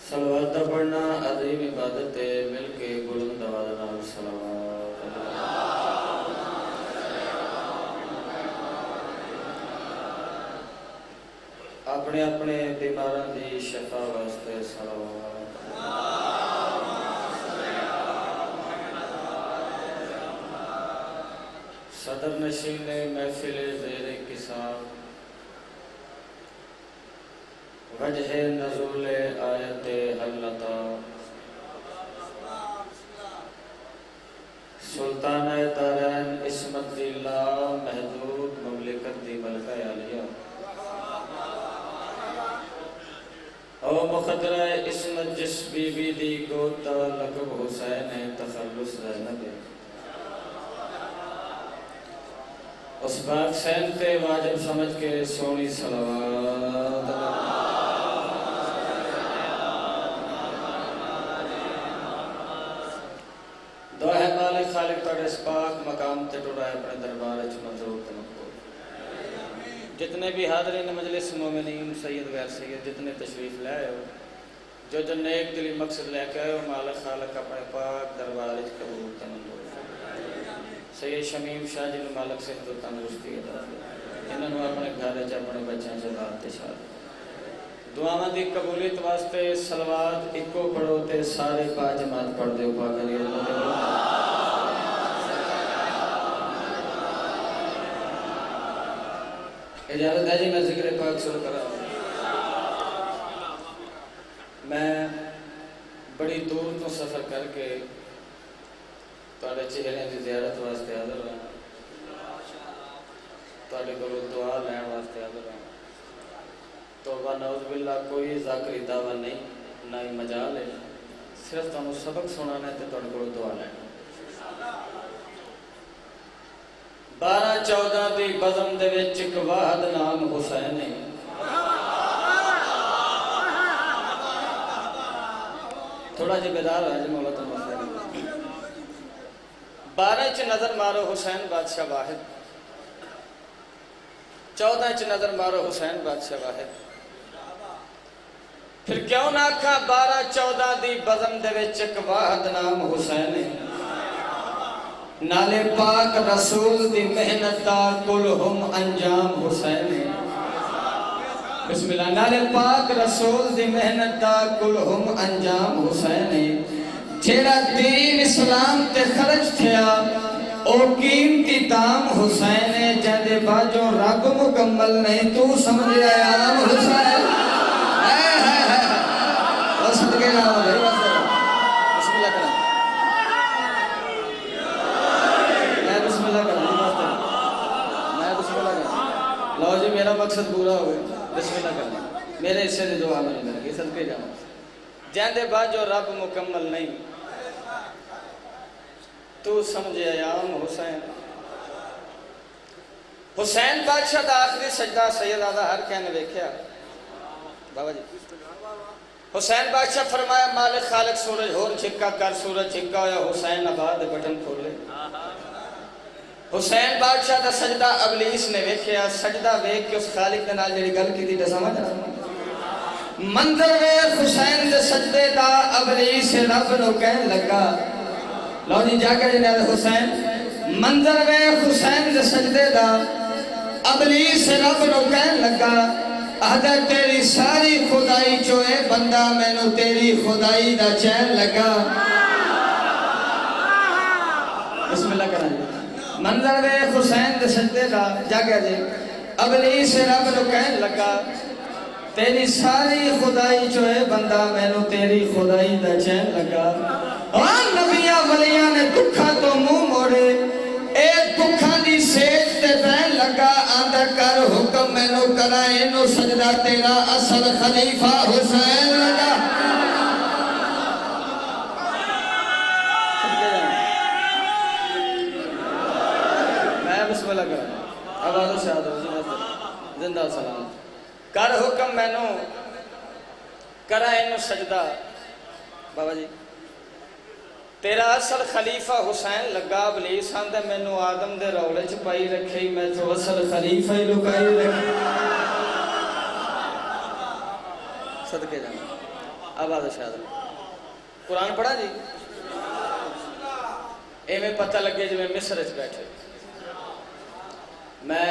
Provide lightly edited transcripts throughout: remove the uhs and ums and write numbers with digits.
सलवात पढ़ना अजीम इबादत है, मिल के बुलंद आवाज़ नाल सलवात। अपने अपने बीमारां दी शफा वास्ते सलवात। सदर नशीन महफिल ज़ेरे किसाब वजह नज़ुल आयत हल्लता सुल्तान तारैन इस्मत दिल्ला महदूद ममलिकत दी मलका आलिया ओ मुखदरा इस्मत जिस बीबी दी गोता लकब हुसैन तखल्लुस ज़ैनब उस बात सैन पे वाजिब समझ के सोनी सलवात। दुआ है मालिक खालिक तोड़े इस पाक मकाम ते टुराए अपने दरबार च मंजूर ते मकबूल। जितने भी हाज़रीन मजलिस मोमिनीन सैयद गैर सैयद जितने तशरीफ़ ले आए हो जो नेक दिली मकसद लेके आए हो मालिक खालिक अपने पाक दरबार च कबूल ते मंजूर। सैयद शमीम शाह जी मालिक से तो तंदुरुस्ती अता इन्होंने अपने घर च अपने बच्चों से बात शाद दुआवां दी कबूलियत वास्ते सलवात इको पढ़ो ते सारे बाजमात पढ़ दो पागल इजाजत है जी। मैं जिक्र पाक शुरू करा। मैं बड़ी दूर तो सफ़र करके तुहाडे चेहरे की ज़ियारत वास्ते हाज़र रहा, तुहाडे कोलों दुआ लैण वास्ते हाज़र रहा। तौबा नऊज़ बिल्ला कोई ज़ाकरी दावा नहीं, ना ही मजाल है, सिर्फ तुहानूं सबक सुनाना है ते तुहाडे कोलों दुआ लैणी। 12-14 दी बज़म दे विच इक वाहद नाम हुसैन है। थोड़ा जिहा बेदार है जी मौला तो 12 च नजर मारो हुसैन बादशाह वाहिद, 14 च नजर मारो हुसैन बादशाह वाहिद। फिर क्यों ना आखा 12-14 दी बज़म दे विच इक वाहद नाम हुसैन है। नाले पाक रसूल दी मेहनत दा कुलहुम अंजाम हुसैन है। बिस्मिल्लाह। नाले पाक रसूल दी मेहनत दा कुलहुम अंजाम हुसैन है। जेड़ा दीन इस्लाम ते खर्च थिया ओ कीमती दाम हुसैन है। जदे बाजो रब मुकम्मल नहीं तू समझ आयाम हुसैन। सदके नाम बिस्मिल्लाह करा। मैं बिस्मिल्लाह करा। मैं बिस्मिल्लाह करा। लो जी मेरा मकसद पूरा हो गया। बिस्मिल्लाह करना मेरे हिस्से की दुआ मिल गई सदके जाओ। जैंदे बाजो रब मुकम्मल नहीं तू समझे आयाम हुसैन। हुसैन बादशाह का आखिरी सजदा सैयद आदा हर कहने देखा बाबा जी। हुसैन बादशाह फरमाया मालिक खालिक सूरज होर छिक्का कर, सूरज छिक्का होया हुसैन आबाद बटन खोले। हुसैन बादशाह का सजदा अबलीस ने वेख्या। सजदा वेख के उस खालिक के नाल जेड़ी गल कीती ते समझ मंजर वेख हुसैन दे सजदे दा अबलीस रब नु कहन लगा। लो जी जाके जी हुसैन मंजर वेख हुसैन दे सजदे दा अबलीस रब नु कहन लगा। आदा तेरी सारी खुदाई चोए बंदा मैनू तेरी खुदाई दा चैन लगा। बिस्मिल्लाह करा। मंजर वेख हुसैन दे सजदे दा जागे जी अबलीस रब नु कहन लगा तेरी सारी खुदाई चोए बंदा मैनू तेरी खुदाई दा चैन लगा। और नबियां वलियां ने दुखा तो मुंह मोड़े ए दुखा दी सेज ते बहन लगा। आंदा कर हुक्म मैनू करा इनू सजदा तेरा असल खलीफा हुसैन लगा। मैं बिस्मिल्लाह करा। आवाज़ से जिंदा सलाम कर हुक्म मैनू करा इनू सजदा बाबा जी तेरा असल खलीफा हुसैन लगा। अबलीस आंदा मैनू आदम दे रौले च पाई रखे मैं तो असल खलीफा ही लुकाई रखे। सदके जाना आवाज शायद कुरान पढ़ा जी इवें पता लगे जिवें मिस्र च बैठे। मैं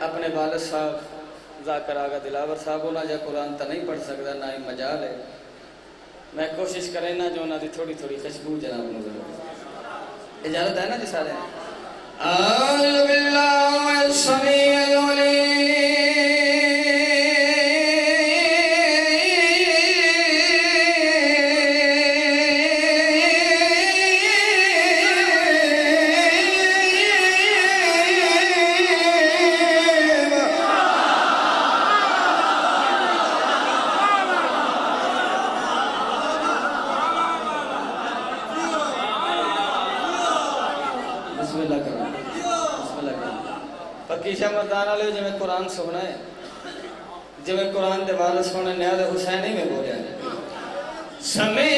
अपने वालिद साहब ज़ाकिर आगा दिलावर साहब उन्होंने जो कुरान तो नहीं पढ़ सकता ना ही मजाल है। मैं कोशिश करें ना जो उन्होंने थोड़ी थोड़ी खुशबू जनाब नूर इजाजत है ना जी सारे। पकीशा मरदान वाले जिमें कुरान सुनना है जिमें कुरान के वाल सुनने न्याय हुसैन ही में बोलिया समय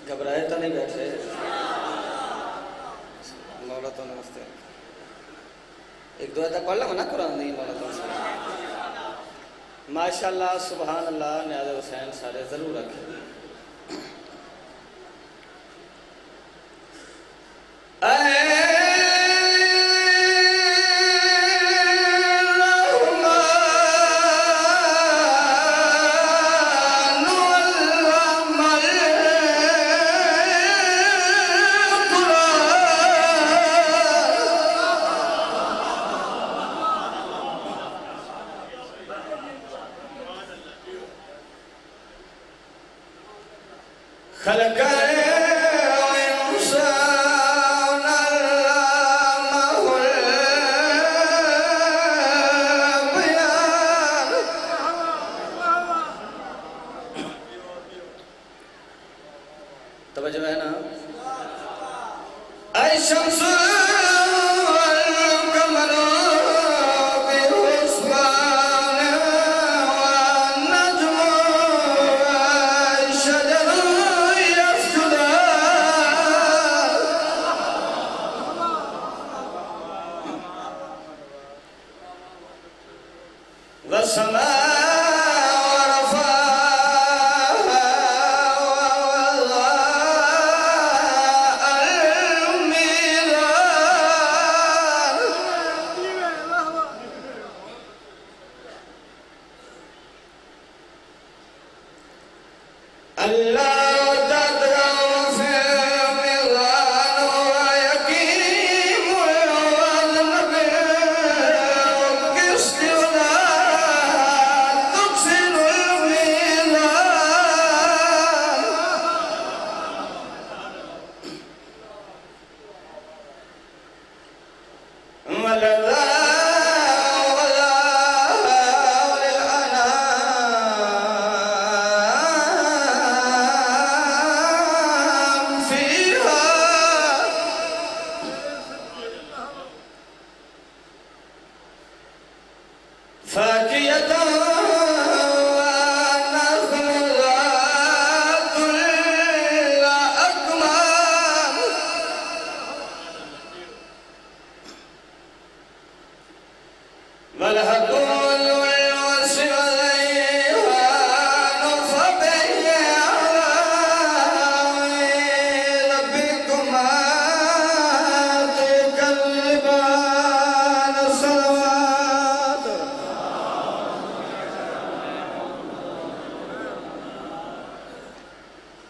घबराए तो नहीं बैठे मौला तो नमस्ते एक दो तक पढ़ लो ना कुरान नहीं मौला तो माशाल्लाह सुभान अल्लाह न्याज़ हुसैन सारे जरूर रखे तवज्जो है ना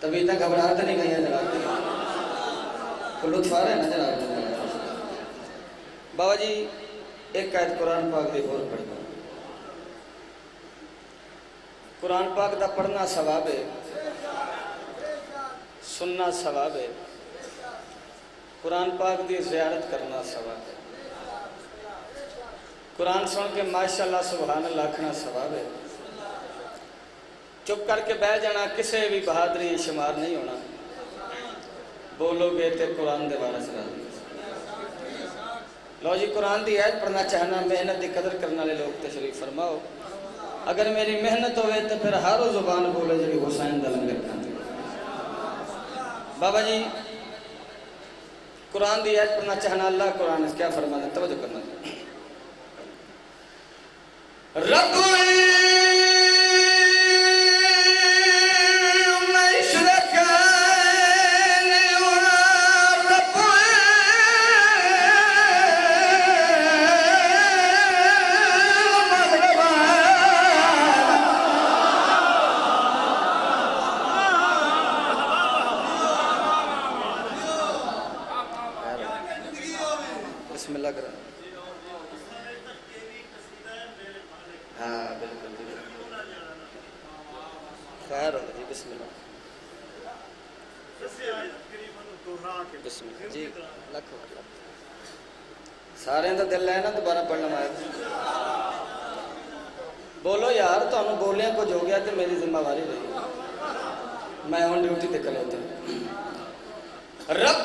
तभी तक घबराहट नहीं गई है जनाब, तो लुत्फ आ रहा है ना जनाब। बाबा जी एक आयत कुरान पाक की होर पढ़ना। कुरान पाक का पढ़ना सवाब है, सुनना सवाब है, कुरान पाक की ज़ियारत करना सवाब है, कुरान सुन के माशाअल्लाह सुभान अल्लाह आखना सवाब है। चुप करके बह जाना किसी भी बहादरी शुमार नहीं होना। बोलोगे तो कुरान के वारस रह। लो जी कुरान की आयत पढ़ना चाहना, मेहनत की कदर करने वाले लोग तशरीफ फरमाओ। अगर मेरी मेहनत होवे तो फिर हर जुबान बोले जी हुसैन का लंगर खाते। बाबा जी कुरान की आयत पढ़ना चाहना, अल्लाह कुरान क्या फरमाना, तवज्जो करना। रब बिस्मिल्लाह करें। हाँ बिल्कुल खैर होगा जी। बिस्मिल्लाह बिस्मिल्लाह जी। लख सारे का दिल है ना दोबारा पढ़ना आया। बोलो यार, तुम बोलिया कुछ हो गया तो मेरी जिम्मेवारी रही, मैं हूँ ड्यूटी ते खलोता। रब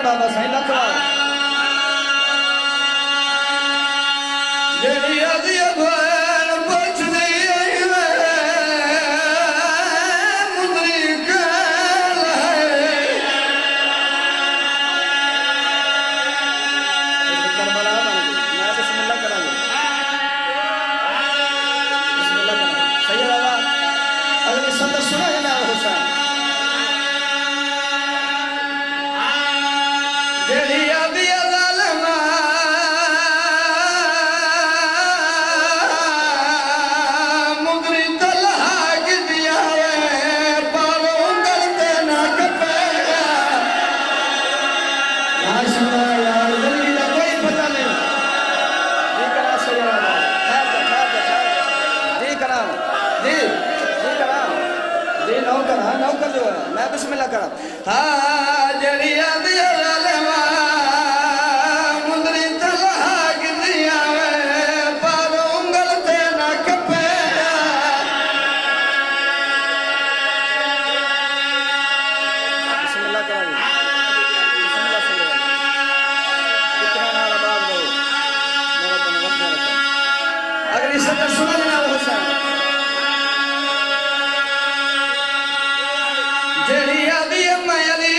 बाबा सही लखवा मैं बिस्मिल्लाह करा। हाँ जड़िया दिया लालमा मुंदरी तलहा गिदिया वे पारो उंगल ते ना कपे। बिस्मिल्लाह करा जी, बिस्मिल्लाह से कितना नारा बात हो मेरा तो वक्त रखा। अगर इस तरह सुना लेना हुसैन जड़िया दिया मायरी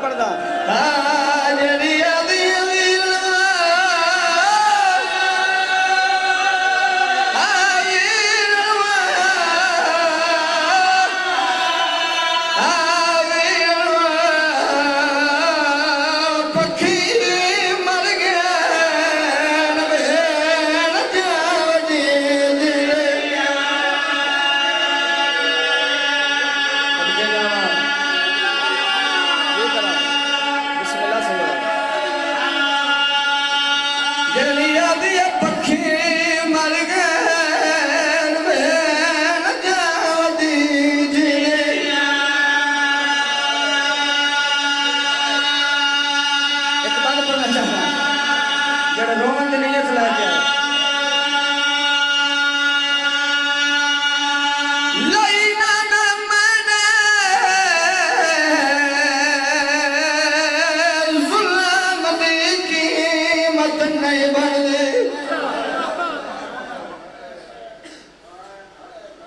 पढ़दा जेड़ी आदी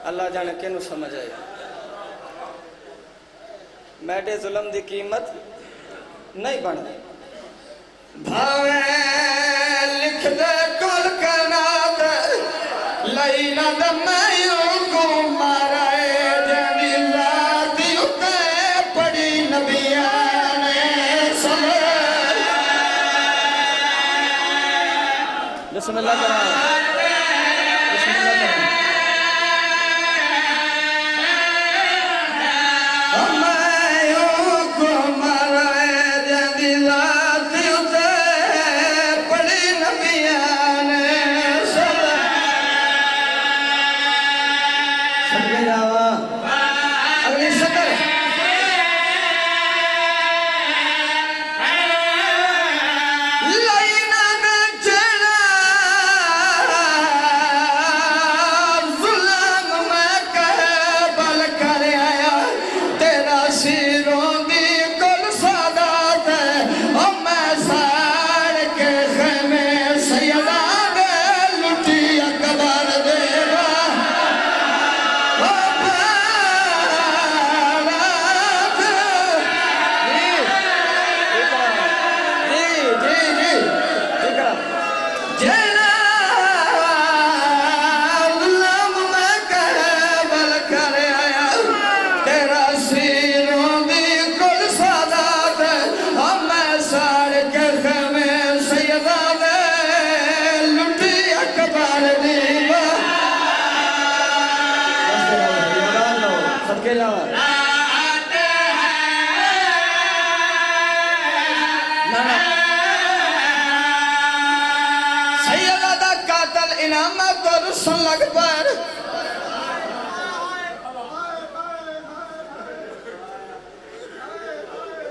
अल्लाह जाने किनू समझ आए मैडे जुल्म दी कीमत नहीं बनती भावे लिख दे कुल कायनात लई ना दमयो को मारे जदी रात उते पड़ी नबियां ने समझ बिस्मिल्लाह करा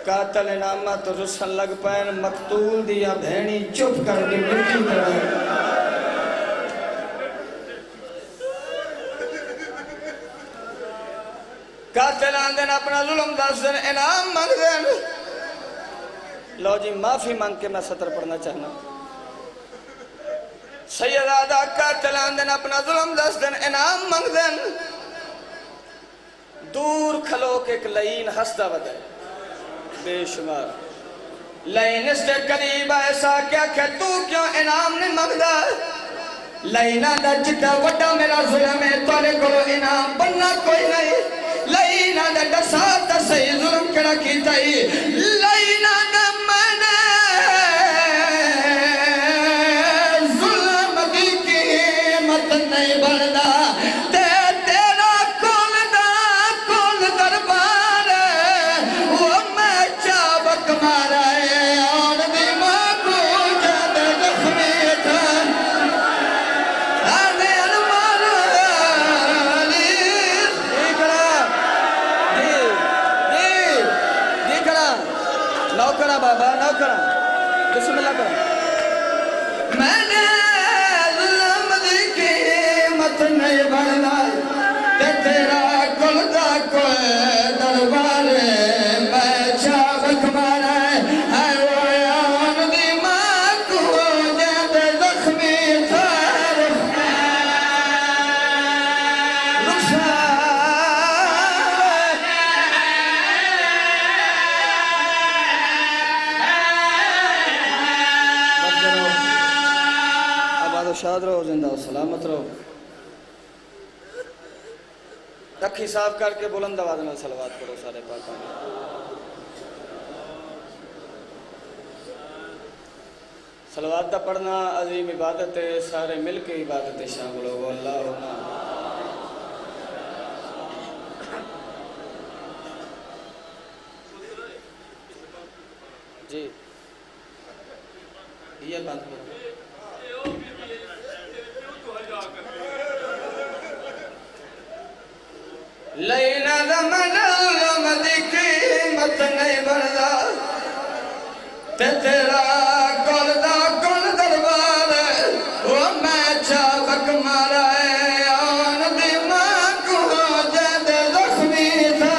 कातल इनामा तो रुसन लग पैन मकतूल दिया भेणी चुप करके मिट्टी तरह कातल आंदन अपना जुल्म दस दिन इनाम मंग देन लो जी माफी मांग के मैं सतर पढ़ना चाहना सैयदादा कातल आंदन अपना जुल्म दस दिन इनाम मंग देन दूर खलो के एक लईन हंसदा वदे बेशुमार लाइन से करीब ऐसा क्या कि तू क्यों इनाम नहीं मंगदा लाइना दा जिद्दा वड्डा मेरा जुल्म है तोरे कोलो इनाम बनना कोई नहीं लाइना दा दसा ता सही जुल्म केड़ा कीता ही लाइना दा मैंने जुल्म दी कीमत नहीं बनदा ते तेरा कुल दरबार वो मैं चाबक मारा है और दी मां को जद जख्मी था आने अलमार अली देखड़ा नौकरा बाबा नौकरा बिस्मिल्लाह करो मैंने जुल्म दी कीमत नहीं बनदा ते तेरा कुल दा कोई दरबार मैं चाबक मारा है वो यान दी मां को जद जख्मी था शाद रहो, जिंदा हो, सलामत रहो। अखी साफ करके बुलंद आवाज में सलवात करो सारे पाका में। सलवात का पढ़ना अजीम इबादत है, सारे मिल के इबादत है शामिल हो। अल्लाह जी ये बात लेना ज़माना मदी कीमत नहीं बनदा ते तेरा कुल दरबार वो मैं चाबक मारा आन दी मां को जद ज़ख्मी थे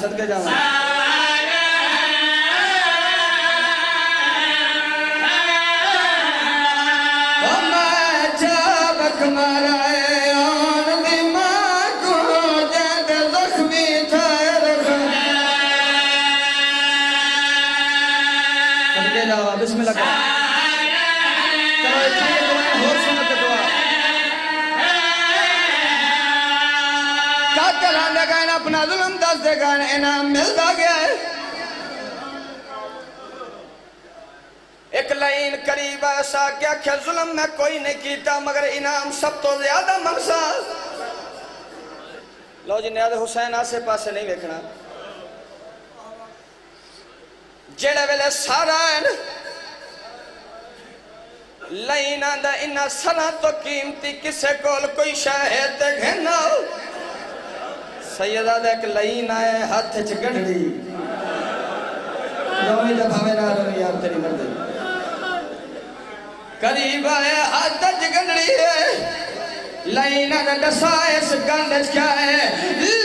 सदके जावा चाबक मारा बिस्मिल्लाह करो। चलो इतनी दुआएं और सुनो के दुआ काके लांदे गए अपना जुल्म दस दे गए इनाम मिलता गया है। एक लाइन करीब ऐसा क्या क्या जुल्म मैं कोई नहीं कीता मगर इनाम सब तो ज्यादा मनसा। लो जी नियाज़ हुसैन आसे पासे नहीं देखना जेड़े वेले सारा लाइना दा इना सना तो कीमती किसे कोल कोई शायद घना सैयदा दा एक लाइन आए हाथ च गंढड़ी रोई दा भावे ना रोई यार तेरी मर्जी करीब आए हाथ च गंढड़ी है लाइना दा दसा इस गंढ च क्या है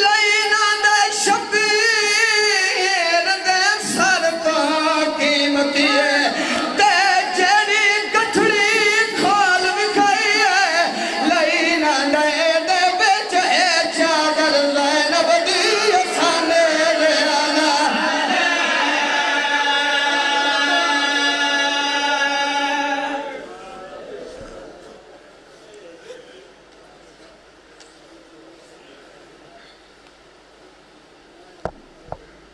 लाइना दा शबीर दे सर तो कीमती है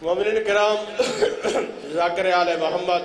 मोमिनीन किराम ज़ाकिर आले मोहम्मद।